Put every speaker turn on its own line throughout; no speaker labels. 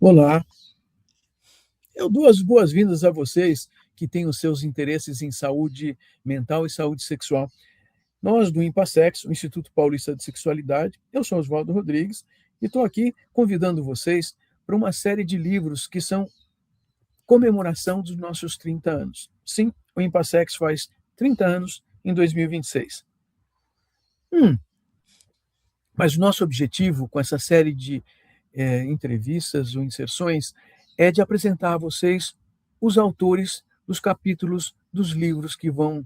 Olá, eu dou as boas-vindas a vocês que têm os seus interesses em saúde mental e saúde sexual. Nós, do IMPASEX, o Instituto Paulista de Sexualidade, eu sou Oswaldo Rodrigues e estou aqui convidando vocês para uma série de livros que são comemoração dos nossos 30 anos. Sim, o IMPASEX faz 30 anos em 2026. Mas o nosso objetivo com essa série de entrevistas ou inserções é de apresentar a vocês os autores dos capítulos dos livros que vão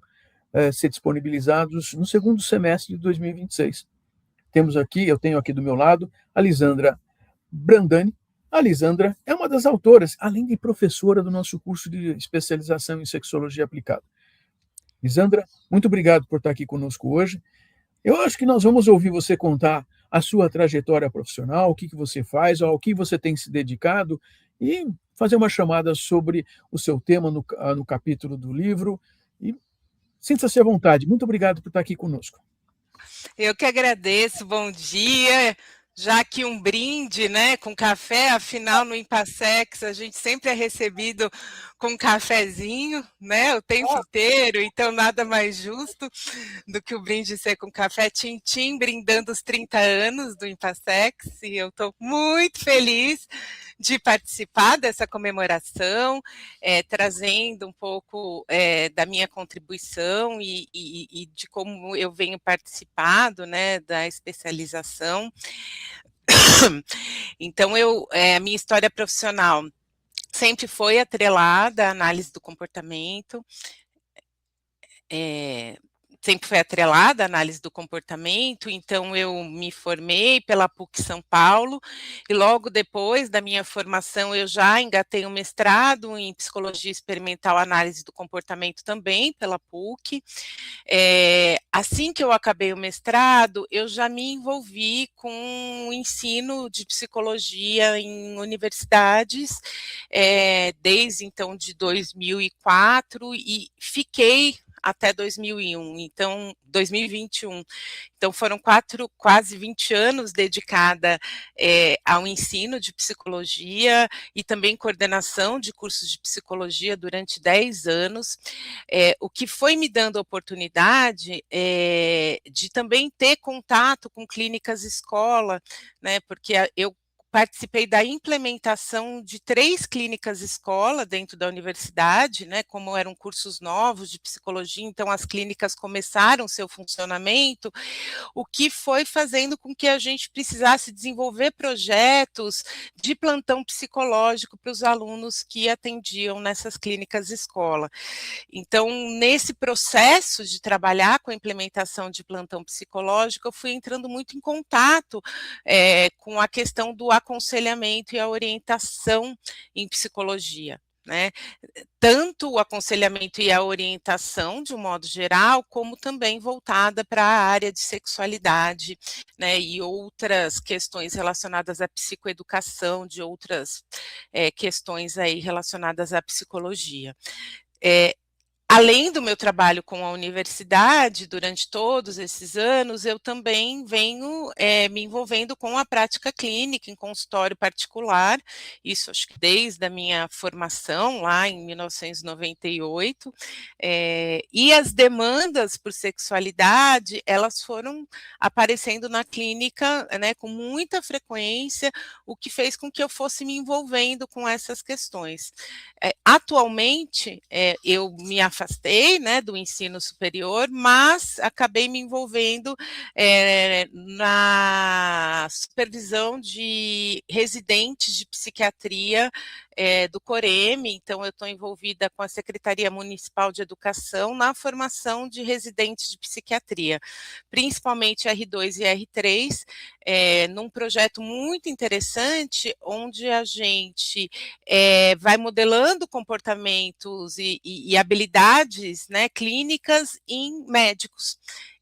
ser disponibilizados no segundo semestre de 2026. Eu tenho aqui do meu lado a Lisandra Brandani. A Lisandra é uma das autoras, além de professora do nosso curso de especialização em sexologia aplicada. Lisandra, muito obrigado por estar aqui conosco hoje. Eu acho que nós vamos ouvir você contar a sua trajetória profissional, o que você faz, ao que você tem se dedicado e fazer uma chamada sobre o seu tema no capítulo do livro. E sinta-se à vontade. Muito obrigado por estar aqui conosco.
Eu que agradeço, bom dia. Já que um brinde, né, com café, afinal no IMPASEX a gente sempre é recebido com um cafezinho, né, o tempo inteiro, então nada mais justo do que o brinde ser com café. Tintim brindando os 30 anos do IMPASEX, e eu estou muito feliz de participar dessa comemoração, trazendo um pouco da minha contribuição e de como eu venho participado, né, da especialização. Então, a minha história profissional sempre foi atrelada à análise do comportamento, sempre foi atrelada à análise do comportamento, então eu me formei pela PUC São Paulo, e logo depois da minha formação eu já engatei um mestrado em Psicologia Experimental Análise do Comportamento também pela PUC. Assim que eu acabei o mestrado, eu já me envolvi com o ensino de psicologia em universidades, desde então de 2004, e fiquei até 2021. Então, foram quase 20 anos dedicada ao ensino de psicologia e também coordenação de cursos de psicologia durante 10 anos, o que foi me dando a oportunidade de também ter contato com clínicas escola, né, porque eu participei da implementação de 3 clínicas escola dentro da universidade, né, como eram cursos novos de psicologia, então as clínicas começaram seu funcionamento, o que foi fazendo com que a gente precisasse desenvolver projetos de plantão psicológico para os alunos que atendiam nessas clínicas escola. Então, nesse processo de trabalhar com a implementação de plantão psicológico, eu fui entrando muito em contato com a questão do aconselhamento e a orientação em psicologia, né? Tanto o aconselhamento e a orientação, de um modo geral, como também voltada para a área de sexualidade, né, e outras questões relacionadas à psicoeducação, de outras questões aí relacionadas à psicologia. Além do meu trabalho com a universidade, durante todos esses anos, eu também venho me envolvendo com a prática clínica em consultório particular, isso acho que desde a minha formação, lá em 1998, e as demandas por sexualidade, elas foram aparecendo na clínica, né, com muita frequência, o que fez com que eu fosse me envolvendo com essas questões. Atualmente, eu me afastei, né, do ensino superior, mas acabei me envolvendo na supervisão de residentes de psiquiatria do COREM, então eu estou envolvida com a Secretaria Municipal de Educação na formação de residentes de psiquiatria, principalmente R2 e R3, num projeto muito interessante, onde a gente vai modelando comportamentos e habilidades, né, clínicas em médicos.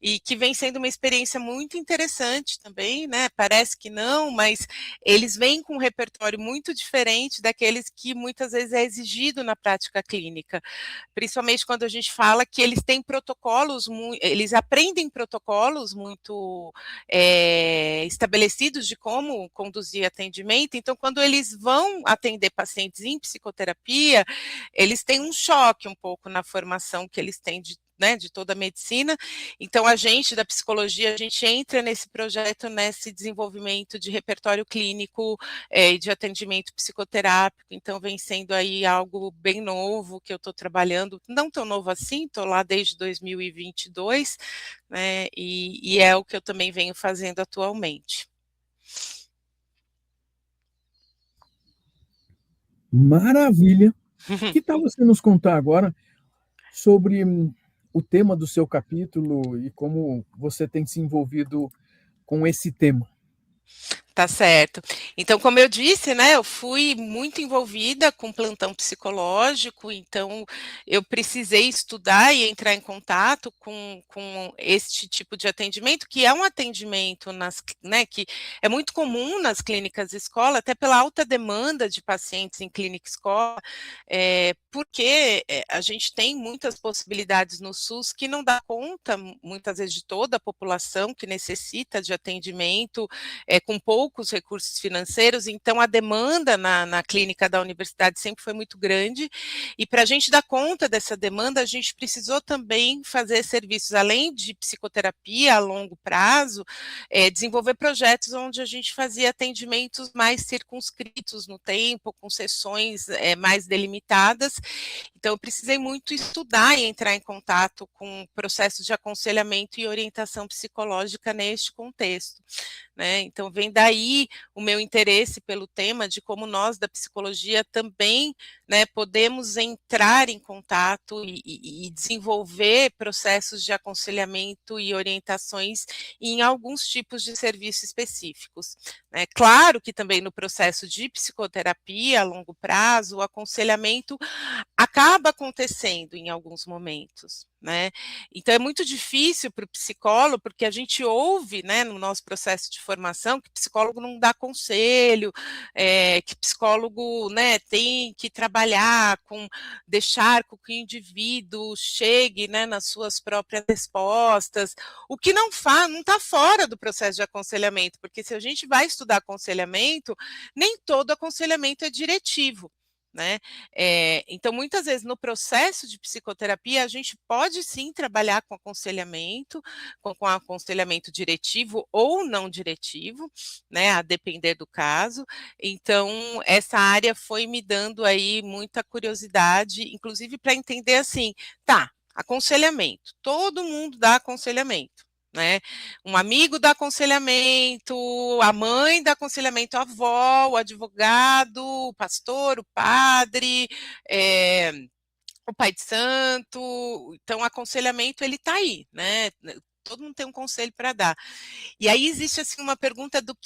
e que vem sendo uma experiência muito interessante também, né? Parece que não, mas eles vêm com um repertório muito diferente daqueles que muitas vezes é exigido na prática clínica, principalmente quando a gente fala que eles têm protocolos, eles aprendem protocolos muito estabelecidos de como conduzir atendimento, então quando eles vão atender pacientes em psicoterapia, eles têm um choque um pouco na formação que eles têm de toda a medicina. Então, a gente da psicologia, a gente entra nesse projeto, nesse desenvolvimento de repertório clínico e de atendimento psicoterápico. Então, vem sendo aí algo bem novo que eu estou trabalhando, não tão novo assim, estou lá desde 2022, né, e é o que eu também venho fazendo atualmente.
Maravilha! Que tal você nos contar agora sobre o tema do seu capítulo e como você tem se envolvido com esse tema?
Tá certo. Então, como eu disse, né, eu fui muito envolvida com plantão psicológico, então eu precisei estudar e entrar em contato com este tipo de atendimento, que é um atendimento né, que é muito comum nas clínicas escola, até pela alta demanda de pacientes em clínica escola, porque a gente tem muitas possibilidades no SUS que não dá conta, muitas vezes, de toda a população que necessita de atendimento, com poucos recursos financeiros, então a demanda na clínica da universidade sempre foi muito grande, e para a gente dar conta dessa demanda, a gente precisou também fazer serviços, além de psicoterapia a longo prazo, desenvolver projetos onde a gente fazia atendimentos mais circunscritos no tempo, com sessões mais delimitadas. Então, eu precisei muito estudar e entrar em contato com processos de aconselhamento e orientação psicológica neste contexto, né? Então, vem daí o meu interesse pelo tema de como nós da psicologia também, né, podemos entrar em contato e desenvolver processos de aconselhamento e orientações em alguns tipos de serviços específicos, né? Claro que também no processo de psicoterapia a longo prazo, o aconselhamento acaba acontecendo em alguns momentos, né? Então é muito difícil para o psicólogo, porque a gente ouve, né, no nosso processo de formação, que psicólogo não dá conselho, que psicólogo, né, tem que trabalhar com, deixar com que o indivíduo chegue, né, nas suas próprias respostas, o que não está fora do processo de aconselhamento, porque se a gente vai estudar aconselhamento, nem todo aconselhamento é diretivo, né? Então, muitas vezes, no processo de psicoterapia, a gente pode sim trabalhar com aconselhamento, com aconselhamento diretivo ou não diretivo, né? A depender do caso. Então, essa área foi me dando aí muita curiosidade, inclusive para entender assim, tá, aconselhamento, todo mundo dá aconselhamento, né? Um amigo dá aconselhamento, a mãe dá aconselhamento, a avó, o advogado, o pastor, o padre, o pai de santo. Então, o aconselhamento, ele está aí, né? Todo mundo tem um conselho para dar. E aí existe assim uma pergunta do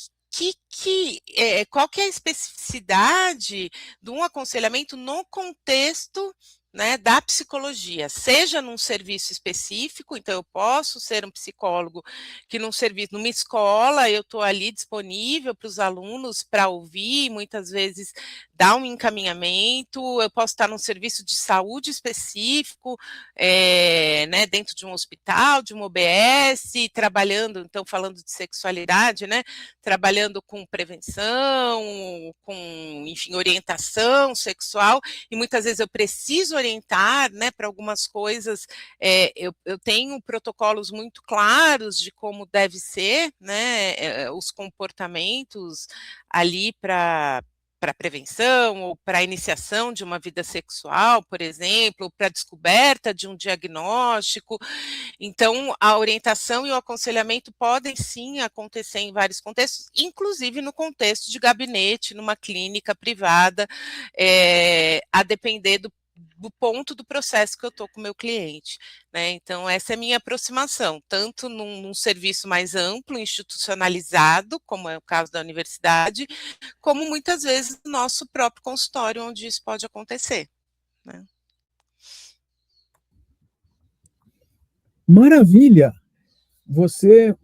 qual que é a especificidade de um aconselhamento no contexto, né, da psicologia, seja num serviço específico, então eu posso ser um psicólogo que num serviço, numa escola, eu estou ali disponível para os alunos para ouvir, muitas vezes dar um encaminhamento, eu posso estar num serviço de saúde específico, né, dentro de um hospital, de uma OBS, trabalhando, então falando de sexualidade, né, trabalhando com prevenção, com, enfim, orientação sexual, e muitas vezes eu preciso orientar, né, para algumas coisas, eu tenho protocolos muito claros de como deve ser, né, os comportamentos ali para prevenção ou para iniciação de uma vida sexual, por exemplo, ou para descoberta de um diagnóstico. Então, a orientação e o aconselhamento podem sim acontecer em vários contextos, inclusive no contexto de gabinete, numa clínica privada, a depender do ponto do processo que eu estou com o meu cliente, né? Então, essa é a minha aproximação, tanto num serviço mais amplo, institucionalizado, como é o caso da universidade, como muitas vezes no nosso próprio consultório, onde isso pode acontecer, né?
Maravilha! você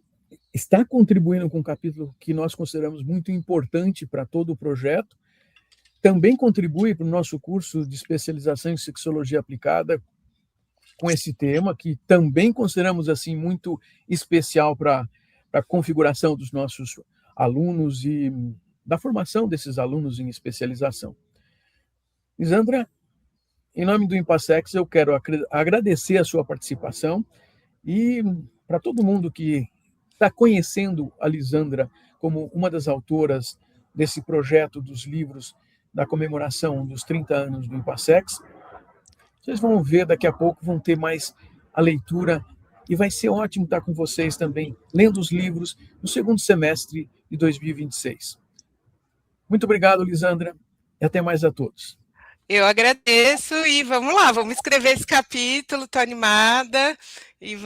está contribuindo com um capítulo que nós consideramos muito importante para todo o projeto, também contribui para o nosso curso de especialização em sexologia aplicada com esse tema, que também consideramos assim muito especial para a configuração dos nossos alunos e da formação desses alunos em especialização. Lisandra, em nome do Impassex, eu quero agradecer a sua participação e para todo mundo que está conhecendo a Lisandra como uma das autoras desse projeto dos livros da comemoração dos 30 anos do Impassex, vocês vão ver daqui a pouco, vão ter mais a leitura e vai ser ótimo estar com vocês também, lendo os livros no segundo semestre de 2026. Muito obrigado, Lisandra, e até mais a todos.
Eu agradeço e vamos lá, vamos escrever esse capítulo, estou animada e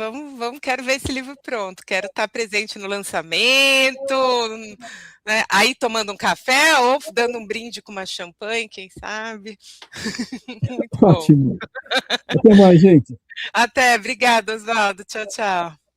quero ver esse livro pronto, quero estar presente no lançamento, né, aí tomando um café ou dando um brinde com uma champanhe, quem sabe.
Muito ótimo. Bom. Até mais, gente.
Até, obrigada, Oswaldo, tchau, tchau.